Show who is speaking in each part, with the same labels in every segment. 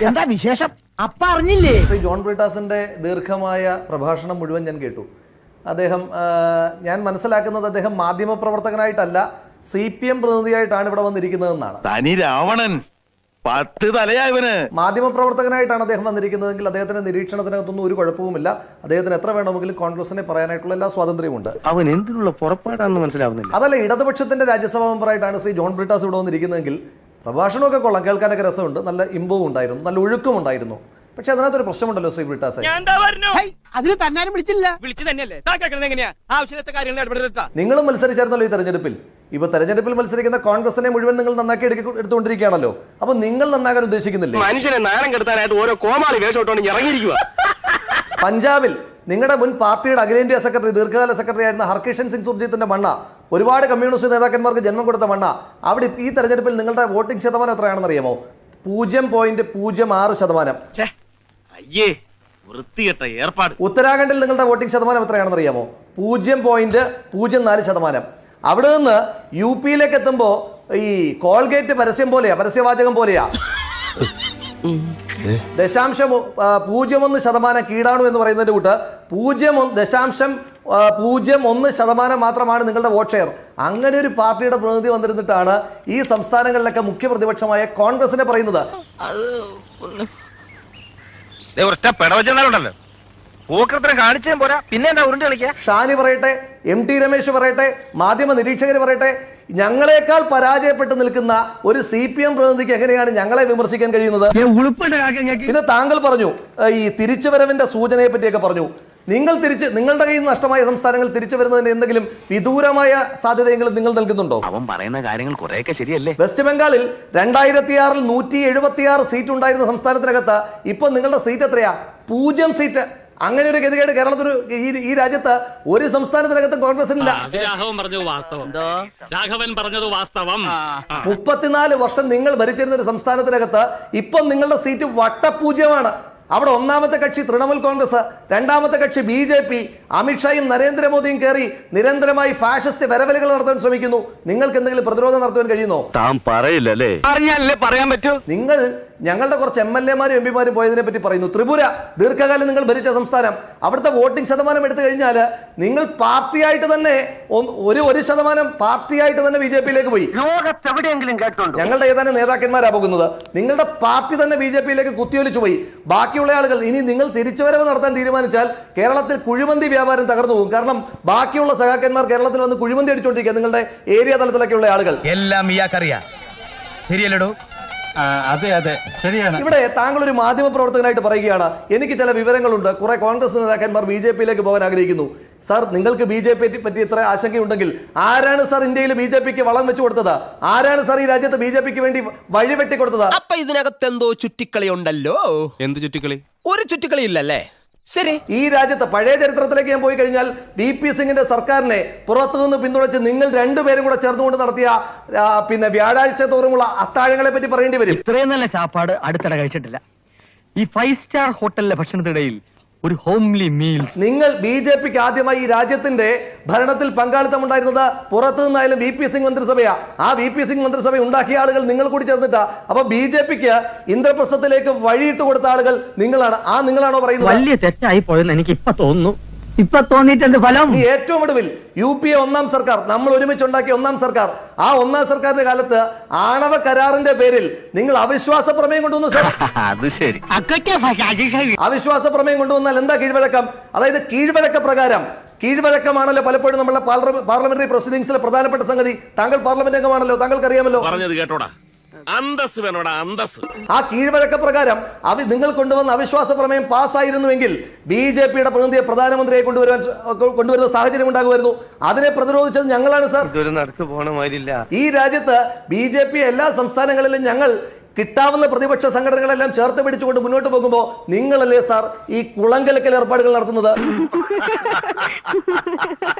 Speaker 1: എന്താ വിശേഷം? അപ്പ അറിഞ്ഞില്ലേ?
Speaker 2: ശ്രീ ജോൺ ബ്രിട്ടാസിന്റെ ദീർഘമായ പ്രഭാഷണം മുഴുവൻ ഞാൻ കേട്ടു. അദ്ദേഹം ഞാൻ മനസ്സിലാക്കുന്നത് അദ്ദേഹം മാധ്യമപ്രവർത്തകനായിട്ടല്ല CPM പ്രതിനിധിയായിട്ടാണ് ഇവിടെ വന്നിരിക്കുന്നതെന്നാണ്.
Speaker 3: തനി രാവണൻ 10 തലയായവന്.
Speaker 2: മാധ്യമപ്രവർത്തകനായിട്ടാണ് അദ്ദേഹം വന്നിരിക്കുന്നതെങ്കിൽ അദ്ദേഹത്തിന്റെ നിരീക്ഷണത്തിനകത്തൊന്നും ഒരു കുഴപ്പവുമില്ല. അദ്ദേഹത്തിന് എത്ര വേണമെങ്കിലും കോൺഗ്രസിനെ പറയാനായിട്ടുള്ള എല്ലാ സ്വാതന്ത്ര്യമുണ്ട്.
Speaker 3: അവൻ എന്തിനുള്ള പുറപ്പാടാണെന്ന് മനസ്സിലാവുന്നില്ല.
Speaker 2: അതല്ല, ഇടതുപക്ഷത്തിന്റെ രാജ്യസഭാ മെമ്പറായിട്ടാണ് ശ്രീ ജോൺ ബ്രിട്ടാസ് ഇവിടെ വന്നിരിക്കുന്നതെങ്കിൽ പ്രഭാഷണമൊക്കെ കൊള്ളാം, കേൾക്കാനൊക്കെ രസമുണ്ട്, നല്ല ഇമ്പവും ഉണ്ടായിരുന്നു, നല്ല ഒഴുക്കും ഉണ്ടായിരുന്നു. പക്ഷെ അതിനകത്തൊരു പ്രശ്നമുണ്ടല്ലോ ശ്രീ ബ്രിട്ടാസ്,
Speaker 1: അതിന് തന്നാരും വിളിച്ചില്ല.
Speaker 2: നിങ്ങളും മത്സരിച്ചായിരുന്നല്ലോ ഈ തെരഞ്ഞെടുപ്പിൽ. ഇപ്പൊ തെരഞ്ഞെടുപ്പിൽ മത്സരിക്കുന്ന കോൺഗ്രസിനെ മുഴുവൻ നിങ്ങൾ നന്നാക്കി എടുത്തുകൊണ്ടിരിക്കുകയാണല്ലോ. അപ്പൊ നിങ്ങൾ നന്നാകാൻ ഉദ്ദേശിക്കുന്നില്ലേ?
Speaker 3: മനുഷ്യനെ നാണം കെടുത്താനായിട്ട് ഓരോ കോമാളി വേഷോട്ടോണ്ട് ഇറങ്ങിയിരിക്കുക.
Speaker 2: പഞ്ചാബിൽ നിങ്ങളുടെ മുൻ പാർട്ടിയുടെ അഖിലേന്ത്യാ സെക്രട്ടറി, ദീർഘകാല സെക്രട്ടറി ആയിരുന്ന ഹർകിഷൻ സിംഗ് സുർജിത്തിന്റെ മണ്ണ, ഒരുപാട് കമ്മ്യൂണിസ്റ്റ് നേതാക്കന്മാർക്ക് ജന്മം കൊടുത്ത മണ്ണ. അവിടെ ഈ തെരഞ്ഞെടുപ്പിൽ നിങ്ങളുടെ വോട്ടിംഗ് ശതമാനം എത്രയാണെന്ന് അറിയാമോ? 0.06%. ഉത്തരാഖണ്ഡിൽ നിങ്ങളുടെ വോട്ടിംഗ് ശതമാനം എത്രയാണെന്ന് അറിയാമോ? 0.04%. അവിടെ നിന്ന് UP-യിലേക്ക് എത്തുമ്പോ ഈ കോൾഗേറ്റ് പരസ്യം പോലെയാ, പരസ്യവാചകം പോലെയാ. 0.01% കീടാണു എന്ന് പറയുന്നതിന്റെ കൂട്ട് 0.01% മാത്രമാണ് നിങ്ങളുടെ വോട്ട് ഷെയർ. അങ്ങനെ ഒരു പാർട്ടിയുടെ പ്രതിനിധി വന്നിരുന്നിട്ടാണ് ഈ സംസ്ഥാനങ്ങളിലൊക്കെ മുഖ്യ പ്രതിപക്ഷമായ കോൺഗ്രസിനെ പറയുന്നത്. ഷാനി പറയട്ടെ, MT രമേശ് പറയട്ടെ, മാധ്യമ നിരീക്ഷകർ പറയട്ടെ, ഞങ്ങളെക്കാൾ പരാജയപ്പെട്ട് നിൽക്കുന്ന ഒരു CPM പ്രതിനിധിക്ക് എങ്ങനെയാണ് ഞങ്ങളെ വിമർശിക്കാൻ കഴിയുന്നത്? പിന്നെ താങ്കൾ പറഞ്ഞു ഈ തിരിച്ചുവരവിന്റെ സൂചനയെ പറ്റിയൊക്കെ പറഞ്ഞു. നിങ്ങളുടെ കയ്യിൽ നിന്ന് നഷ്ടമായ സംസ്ഥാനങ്ങൾ തിരിച്ചു വരുന്നതിന് എന്തെങ്കിലും വിദൂരമായ സാധ്യതയെങ്കിലും നിങ്ങൾ നൽകുന്നുണ്ടോ?
Speaker 3: അവൻ പറയുന്ന കാര്യങ്ങൾ കുറെയൊക്കെ ശരിയല്ലേ?
Speaker 2: വെസ്റ്റ് ബംഗാളിൽ 2006 176 സീറ്റ് ഉണ്ടായിരുന്ന സംസ്ഥാനത്തിനകത്ത് ഇപ്പൊ നിങ്ങളുടെ സീറ്റ് എത്രയാ? 0 സീറ്റ്. അങ്ങനെ ഒരു ഗതികേട് കേരളത്തിൽ, ഈ രാജ്യത്ത് ഒരു സംസ്ഥാനത്തിനകത്ത് കോൺഗ്രസിനില്ല. 34 വർഷം നിങ്ങൾ ഭരിച്ചിരുന്ന ഒരു സംസ്ഥാനത്തിനകത്ത് ഇപ്പം നിങ്ങളുടെ സീറ്റ് വട്ടപൂജ്യമാണ്. അവിടെ ഒന്നാമത്തെ കക്ഷി തൃണമൂൽ കോൺഗ്രസ്, രണ്ടാമത്തെ കക്ഷി BJP, അമിത്ഷായും നരേന്ദ്രമോദിയും കയറി നിരന്തരമായി ഫാഷിസ്റ്റ് വരവലുകൾ നടത്താൻ ശ്രമിക്കുന്നു. നിങ്ങൾക്ക് എന്തെങ്കിലും പ്രതിരോധം നടത്താൻ കഴിയുന്നോ?
Speaker 3: പറയാൻ പറ്റൂ.
Speaker 2: നിങ്ങൾ ഞങ്ങളുടെ കുറച്ച് MLA-മാരും MP-മാരും പോയതിനെ പറ്റി പറയുന്നു. ത്രിപുര ദീർഘകാലം നിങ്ങൾ ഭരിച്ച സംസ്ഥാനം, അവിടുത്തെ വോട്ടിംഗ് ശതമാനം എടുത്തു കഴിഞ്ഞാൽ നിങ്ങൾ പാർട്ടിയായിട്ട് തന്നെ 1% പാർട്ടിയായിട്ട് തന്നെ BJP-യിലേക്ക് പോയി. ഞങ്ങളുടെ ഏതാനും നേതാക്കന്മാരാ പോകുന്നത്. നിങ്ങളുടെ പാർട്ടി തന്നെ BJP-യിലേക്ക് കുത്തിയൊലിച്ചു പോയി. ബാക്കിയുള്ള ആളുകൾ ഇനി നിങ്ങൾ തിരിച്ചുവരവ് നടത്താൻ തീരുമാനിച്ചാൽ കേരളത്തിൽ കുഴിമന്തി വ്യാപാരം തകർന്നു പോകും. കാരണം ബാക്കിയുള്ള സഖാക്കന്മാർ കേരളത്തിൽ വന്ന് കുഴിമന്തി അടിച്ചുകൊണ്ടിരിക്കുക, നിങ്ങളുടെ ഏരിയ തലത്തിലൊക്കെയുള്ള ആളുകൾ.
Speaker 4: എല്ലാം ഇയാൾക്കറിയാം, ശരിയല്ലടോ?
Speaker 5: അതെ അതെ ശരിയാണ്.
Speaker 2: ഇവിടെ താങ്കൾ ഒരു മാധ്യമ പ്രവർത്തകനായിട്ട് പറയുകയാണ്, എനിക്ക് ചില വിവരങ്ങളുണ്ട്, കുറെ കോൺഗ്രസ് നേതാക്കന്മാർ BJP-യിലേക്ക് പോകാൻ ആഗ്രഹിക്കുന്നു. സാർ, നിങ്ങൾക്ക് BJP-യെ പറ്റി ഇത്ര ആശങ്കയുണ്ടെങ്കിൽ ആരാണ് സാർ ഇന്ത്യയിൽ BJP-ക്ക് വളം വെച്ചു കൊടുത്തത്? ആരാണ് സാർ ഈ രാജ്യത്ത് BJP-ക്ക് വേണ്ടി വഴിവെട്ടി കൊടുത്തത്?
Speaker 6: അപ്പൊ ഇതിനകത്ത് എന്തോ ചുറ്റിക്കളി ഉണ്ടല്ലോ.
Speaker 5: എന്ത് ചുറ്റിക്കളി?
Speaker 6: ഒരു ചുറ്റിക്കളി ഇല്ലല്ലേ? ശരി.
Speaker 2: ഈ രാജ്യത്ത് പഴയ ചരിത്രത്തിലേക്ക് ഞാൻ പോയി കഴിഞ്ഞാൽ VP സിംഗിന്റെ സർക്കാരിനെ പുറത്തുനിന്ന് പിന്തുണച്ച് നിങ്ങൾ രണ്ടുപേരും കൂടെ ചേർന്നുകൊണ്ട് നടത്തിയ പിന്നെ വ്യാഴാഴ്ച തോറുമുള്ള അത്താഴങ്ങളെ പറ്റി പറയേണ്ടി വരും.
Speaker 1: ഇത്രയും നല്ല ചാപ്പാട് അടുത്തിടെ കഴിച്ചിട്ടില്ല. ഈ 5 സ്റ്റാർ ഹോട്ടലിലെ ഭക്ഷണത്തിനിടയിൽ ഒരു ഹോംലി മീൽസ്. നിങ്ങൾ BJP-ക്ക് ആദ്യമായി ഈ രാജ്യത്തിന്റെ ഭരണത്തിൽ പങ്കാളിത്തം ഉണ്ടായിരുന്നത് പുറത്തു നിന്നായാലും VP സിംഗ് മന്ത്രിസഭയാ. ആ VP സിംഗ് മന്ത്രിസഭ ഉണ്ടാക്കിയ ആളുകൾ നിങ്ങൾ കൂടി ചേർന്നിട്ടാ. അപ്പൊ BJP-ക്ക് ഇന്ദ്രപ്രസ്ഥത്തിലേക്ക് വഴിയിട്ട് കൊടുത്ത ആളുകൾ നിങ്ങളാണ്. നിങ്ങളാണോ പറയുന്നത്? വലിയ തെറ്റായി പോയെന്ന് എനിക്ക് ഇപ്പൊ തോന്നുന്നു. ഇപ്പൊ തോന്നിയിട്ടുണ്ട് ഫലം.
Speaker 2: ഏറ്റവും ഒടുവിൽ UPA ഒന്നാം സർക്കാർ, നമ്മൾ ഒരുമിച്ചുണ്ടാക്കിയ ഒന്നാം സർക്കാർ, ആ ഒന്നാം സർക്കാരിന്റെ കാലത്ത് ആണവ കരാറിന്റെ പേരിൽ നിങ്ങൾ അവിശ്വാസ പ്രമേയം കൊണ്ടുവന്നു സാർ.
Speaker 3: അത് ശരി.
Speaker 2: അവിശ്വാസ പ്രമേയം കൊണ്ടുവന്നാൽ എന്താ കീഴ്വഴക്കം? അതായത് കീഴ്വഴക്ക പ്രകാരം, കീഴ്വഴക്കമാണല്ലോ പലപ്പോഴും നമ്മുടെ പാർലമെന്ററി പ്രൊസീഡിംഗ്സിലെ പ്രധാനപ്പെട്ട സംഗതി. താങ്കൾ പാർലമെന്റ് അംഗമാണല്ലോ, താങ്കൾക്ക് അറിയാമല്ലോ.
Speaker 7: പറഞ്ഞത് കേട്ടോടാ, അന്തസ് വേണോടാ, അന്തസ്.
Speaker 2: ആ കീഴ്വഴക്ക പ്രകാരം നിങ്ങൾ കൊണ്ടുവന്ന അവിശ്വാസ പ്രമേയം പാസ്സായിരുന്നുവെങ്കിൽ BJP-യുടെ പ്രതിനിധിയെ പ്രധാനമന്ത്രിയെ കൊണ്ടുവരുന്ന സാഹചര്യം ഉണ്ടാകുമായിരുന്നു. അതിനെ പ്രതിരോധിച്ചത് ഞങ്ങളാണ് സാർ. ഈ രാജ്യത്ത് BJP എല്ലാ സംസ്ഥാനങ്ങളിലും ഞങ്ങൾ കിട്ടാവുന്ന പ്രതിപക്ഷ സംഘടനകളെല്ലാം ചേർത്ത് പിടിച്ചുകൊണ്ട് മുന്നോട്ട് പോകുമ്പോൾ നിങ്ങളല്ലേ സാർ ഈ കുളങ്കലക്കൽ ഏർപ്പാടുകൾ നടത്തുന്നത്?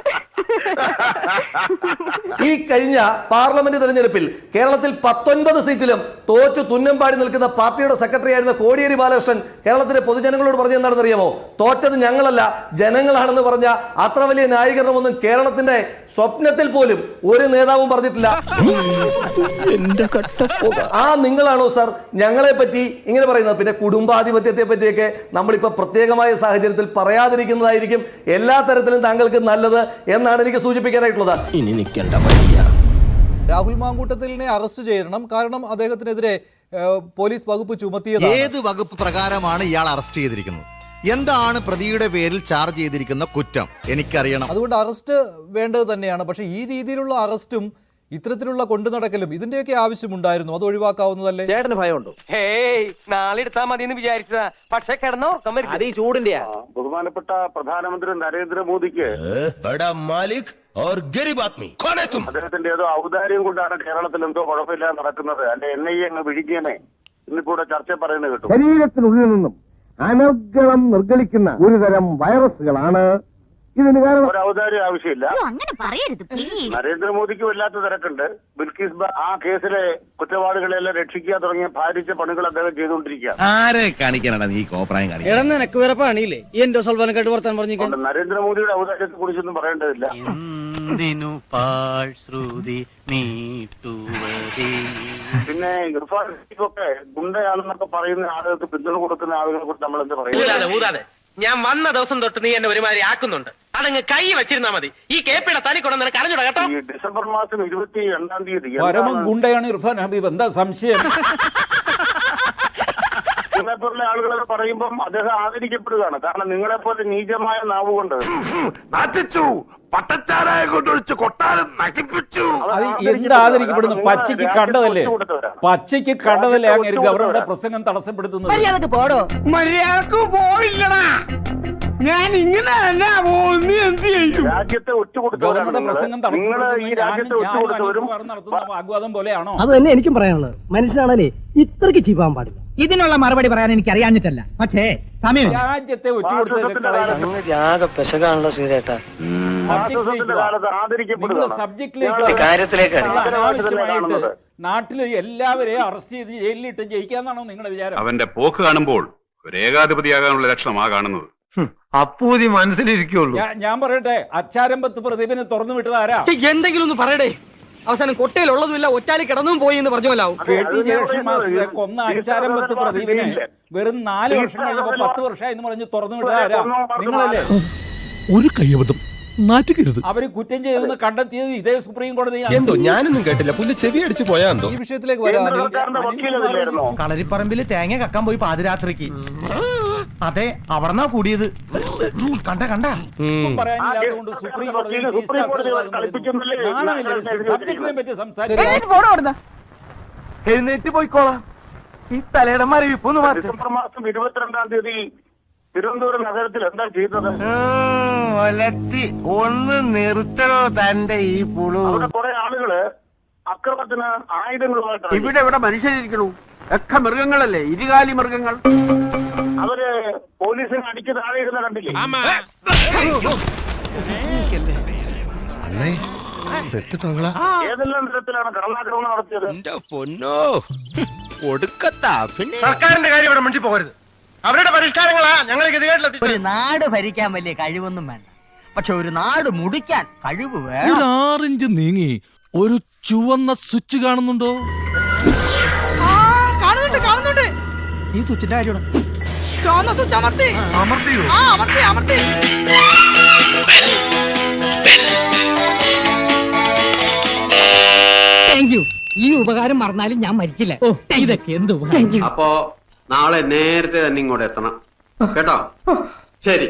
Speaker 2: ഈ കഴിഞ്ഞ പാർലമെന്റ് തെരഞ്ഞെടുപ്പിൽ കേരളത്തിൽ 19 സീറ്റിലും തോറ്റു തുന്നമ്പാടി നിൽക്കുന്ന പാർട്ടിയുടെ സെക്രട്ടറി ആയിരുന്ന കോടിയേരി ബാലകൃഷ്ണൻ കേരളത്തിലെ പൊതുജനങ്ങളോട് പറഞ്ഞ എന്താണെന്ന് അറിയാമോ? തോറ്റത് ഞങ്ങളല്ല, ജനങ്ങളാണെന്ന് പറഞ്ഞ അത്ര വലിയ ന്യായീകരണമൊന്നും കേരളത്തിന്റെ സ്വപ്നത്തിൽ പോലും ഒരു നേതാവും പറഞ്ഞിട്ടില്ല. ആ നിങ്ങളാണോ സാർ ഞങ്ങളെ പറ്റി ഇങ്ങനെ പറയുന്നത്? പിന്നെ കുടുംബാധിപത്യത്തെ പറ്റിയൊക്കെ നമ്മളിപ്പോ പ്രത്യേകമായ സാഹചര്യത്തിൽ പറയാതിരിക്കുന്നതായിരിക്കും എല്ലാ തരത്തിലും താങ്കൾക്ക് നല്ലത് എന്നാണ് എനിക്ക് സൂചിപ്പിക്കാനായിട്ടുള്ളത്.
Speaker 6: ഇനി നിൽക്കേണ്ട
Speaker 8: രാഹുൽ മാങ്കൂട്ടത്തിലിനെ അറസ്റ്റ് ചെയ്യണം. കാരണം അദ്ദേഹത്തിനെതിരെ പോലീസ് വകുപ്പ് ചുമത്തിയത്.
Speaker 9: ഏത് വകുപ്പ് പ്രകാരമാണ് ഇയാൾ അറസ്റ്റ് ചെയ്തിരിക്കുന്നത്? എന്താണ് പ്രതിയുടെ പേരിൽ ചാർജ് ചെയ്തിരിക്കുന്ന കുറ്റം? എനിക്കറിയണം.
Speaker 8: അതുകൊണ്ട് അറസ്റ്റ് വേണ്ടത് തന്നെയാണ്. പക്ഷെ ഈ രീതിയിലുള്ള അറസ്റ്റും ഇത്തരത്തിലുള്ള കൊണ്ടു നടക്കലും ഇതിന്റെയൊക്കെ ആവശ്യമുണ്ടായിരുന്നു. അത് ഒഴിവാക്കാവുന്നതല്ലേ?
Speaker 3: ചേട്ടന് ഭയമുണ്ടോ? നാളെ എടുത്താൽ മതി എന്ന് വിചാരിച്ചതാ, പക്ഷെ കിടന്നോ അത് ഈ ചൂടിന്റെ.
Speaker 7: ബഹുമാനപ്പെട്ട പ്രധാനമന്ത്രി നരേന്ദ്രമോദിക്ക് അദ്ദേഹത്തിന്റെ ഏതോ ഔദാര്യം കൊണ്ടാണ് കേരളത്തിൽ എന്തോ കുഴപ്പമില്ലാതെ നടക്കുന്നത്. അല്ലെ NIA അങ്ങ് വിഴിക്കണേ ഇന്നിക്കൂടെ ചർച്ച പറയുന്നത് കേട്ടു.
Speaker 1: ശരീരത്തിനുള്ളിൽ നിന്നും അനർഗളം നിർഗളിക്കുന്ന ഒരുതരം വൈറസുകളാണ് ഇതിന് കാരണം.
Speaker 7: ഒരു ഔദാര്യം ആവശ്യമില്ല. നരേന്ദ്രമോദിക്ക് വല്ലാത്ത തിരക്കുണ്ട്. ബിൽക്കിസ് ആ കേസിലെ കുറ്റവാളികളെല്ലാം രക്ഷിക്കുക തുടങ്ങിയ ഭാരിച്ച പണികൾ അദ്ദേഹം ചെയ്തുകൊണ്ടിരിക്കുക.
Speaker 3: ആരെ കാണിക്കാനാണ് ഈ കോപ്രായം കാണിക്കുന്നത്?
Speaker 7: നരേന്ദ്രമോദിയുടെ ഔദാര്യത്തെ കുറിച്ചൊന്നും പറയേണ്ടതില്ല. പിന്നെ ഇർഫാൻ ഒക്കെ ഗുണ്ടയാണെന്നൊക്കെ പറയുന്ന ആളുകൾക്ക് പിന്തുണ കൊടുക്കുന്ന ആളുകളെ കുറിച്ച് നമ്മൾ എന്ത് പറയും?
Speaker 3: ഞാൻ വന്ന ദിവസം തൊട്ട് നീ എന്നെ ഒരുമാതിരി ആക്കുന്നുണ്ട്. അതങ്ങ് കൈ വെച്ചിരുന്നാ മതി. ഈ കേപ്പിയുടെ തനി കൊണ്ടു നിനക്ക് അറിഞ്ഞൂടാ കേട്ടോ.
Speaker 7: ഈ ഡിസംബർ മാസം 22 തീയതി
Speaker 5: പരമ ഗുണ്ടയാണ് ഇർഫാൻ ഹബീബ്. എന്താ സംശയം?
Speaker 7: സിംഗപ്പൂരിലെ ആളുകളൊക്കെ പറയുമ്പം അദ്ദേഹം ആദരിക്കപ്പെടുകയാണ്. കാരണം നിങ്ങളെപ്പോലെ നീചമായ നാവ് കൊണ്ട്
Speaker 3: പട്ടച്ചാരായ കൊണ്ടൊഴിച്ച് കൊട്ടാരം നശിപ്പിച്ചു.
Speaker 5: അത് എന്ത് ആദരിക്കപ്പെടുന്നു? പച്ചയ്ക്ക് കണ്ടതല്ലേ, പച്ചയ്ക്ക് കണ്ടതല്ലേ അങ്ങനെ ഗവർണറുടെ പ്രസംഗം തടസ്സപ്പെടുത്തുന്നത്?
Speaker 3: മര്യാദക്ക് പോയില്ലടാ. ഞാൻ ഇങ്ങനെ
Speaker 7: രാജ്യത്തെ
Speaker 5: ഗവർണറുടെ പ്രസംഗം
Speaker 7: തടസ്സപ്പെടുത്തുന്നവരും
Speaker 5: നടത്തുന്ന വാഗ്വാദം പോലെയാണോ?
Speaker 1: അത് തന്നെ എനിക്കും പറയാനുള്ളത്. മനുഷ്യനാണല്ലേ ഇത്രയ്ക്ക് ചീപ്പാൻ പാടില്ല. ഇതിനുള്ള മറുപടി പറയാൻ എനിക്ക് അറിയാഞ്ഞിട്ടല്ല, പക്ഷേ സമയം.
Speaker 5: രാജ്യത്തെ ഒറ്റുകൊടുത്ത്
Speaker 3: പെശകാണല്ലോ ശ്രീരേട്ടാ.
Speaker 5: സബ്ജക്റ്റിലേക്ക് അനാവശ്യമായിട്ട് നാട്ടില് എല്ലാവരെയും അറസ്റ്റ് ചെയ്ത് ജയിലിലിട്ട് ജയിക്കാന്നാണോ നിങ്ങളുടെ വിചാരം?
Speaker 10: അവന്റെ പോക്ക് കാണുമ്പോൾ ഒരു ഏകാധിപതിയാകാനുള്ള ലക്ഷണമാ കാണുന്നത്.
Speaker 3: അപ്പൂതി മനസ്സിലിരിക്കുള്ളൂ.
Speaker 5: ഞാൻ പറയട്ടെ, അച്ചാരമ്പത്ത് പ്രതിഭനെ തുറന്നു വിട്ടത് ആരാ?
Speaker 1: എന്തെങ്കിലും ഒന്ന് പറയടേ. അവസാനം കൊട്ടയിലുള്ളതുമില്ല, ഒറ്റാലി കിടന്നും പോയി എന്ന് പറഞ്ഞാലാവും.
Speaker 5: KT ജയകൃഷ്ണൻ മാസ്റ്ററെ കൊന്ന അച്ചാരമ്പത്ത് പ്രതിഭനെ വെറും 4 വർഷം കഴിഞ്ഞപ്പോ 10 വർഷമായി എന്ന് പറഞ്ഞ് തുറന്നു വിട്ടത് ആരാ? നിങ്ങളല്ലേ?
Speaker 1: ഒരു കയ്യബദ്ധം നാറ്റുകരുത്.
Speaker 5: അവര് കുറ്റം ചെയ്തെന്ന് കണ്ടെത്തിയത് ഇതേ സുപ്രീം കോടതിയാണ്.
Speaker 6: എന്തോ ഞാനൊന്നും കേട്ടില്ല. പുല്ല് ചെവി അടിച്ചു പോയാ എന്തോ.
Speaker 8: ഈ വിഷയത്തിലേക്ക് വരാനിൽ
Speaker 4: കളരിപ്പറമ്പില് തേങ്ങ കക്കാൻ പോയി പാതിരാത്രിക്ക്. അതെ, അവിടെന്നാ കൂടിയത്.
Speaker 5: പറയാനില്ലാത്തതുകൊണ്ട് സുപ്രീം കോടതിയിൽ സബ്ജക്റ്റിനെ പറ്റി
Speaker 1: സംസാരിക്കും. എഴുന്നേറ്റ് പോയിക്കോളാം. ഈ തലയുടെ മറിയിപ്പൊന്ന് മാറ്റി.
Speaker 7: ഡിസംബർ മാസം 22 തീയതി തിരുവനന്തപുരം നഗരത്തിൽ എന്താ ചെയ്തത്?
Speaker 3: ഒന്ന് നിർത്തണോ തന്റെ ഈ പുളു?
Speaker 7: അവിടെ കുറെ ആളുകള് അക്രമത്തിന് ആയുധങ്ങളുമായിട്ട്
Speaker 3: ഇവിടെ മനുഷ്യരിക്കണു. ഒക്കെ മൃഗങ്ങളല്ലേ, ഇരുകാലി മൃഗങ്ങൾ.
Speaker 7: അവര് പോലീസിനെ അടിച്ച് താഴെ ഇരുന്ന് കണ്ടില്ലേ? ഏതെല്ലാം തരത്തിലാണ് കടന്നാക്രമണം നടത്തിയത്?
Speaker 3: സർക്കാരിന്റെ കാര്യം ഇവിടെ മുന്നിൽ പോകരുത്. അവരുടെ പരിഷ്കാരങ്ങളാ ഞങ്ങൾ ഗതികേട്ടിലെത്തിച്ചത്.
Speaker 1: ഒരു നാട് ഭരിക്കാൻ വലിയ കഴിവൊന്നും വേണ്ട, പക്ഷെ ഒരു നാട് മുടിക്കാൻ കഴിവ് വേണം.
Speaker 9: 6 ഇഞ്ച് നീങ്ങി ഒരു ചുവന്ന സ്വിച്ച് കാണുന്നുണ്ടോ?
Speaker 4: കാണുന്നുണ്ട്.
Speaker 9: ഈ സ്വിച്ചിന്റെ കാര്യമാണ്.
Speaker 1: Thank you. ഈ ഉപകാരം മറന്നാലും ഞാൻ മരിക്കില്ല. ഇതൊക്കെ എന്ത്?
Speaker 3: അപ്പോ നാളെ നേരത്തെ തന്നെ ഇങ്ങോട്ട് എത്തണം കേട്ടോ. ശരി.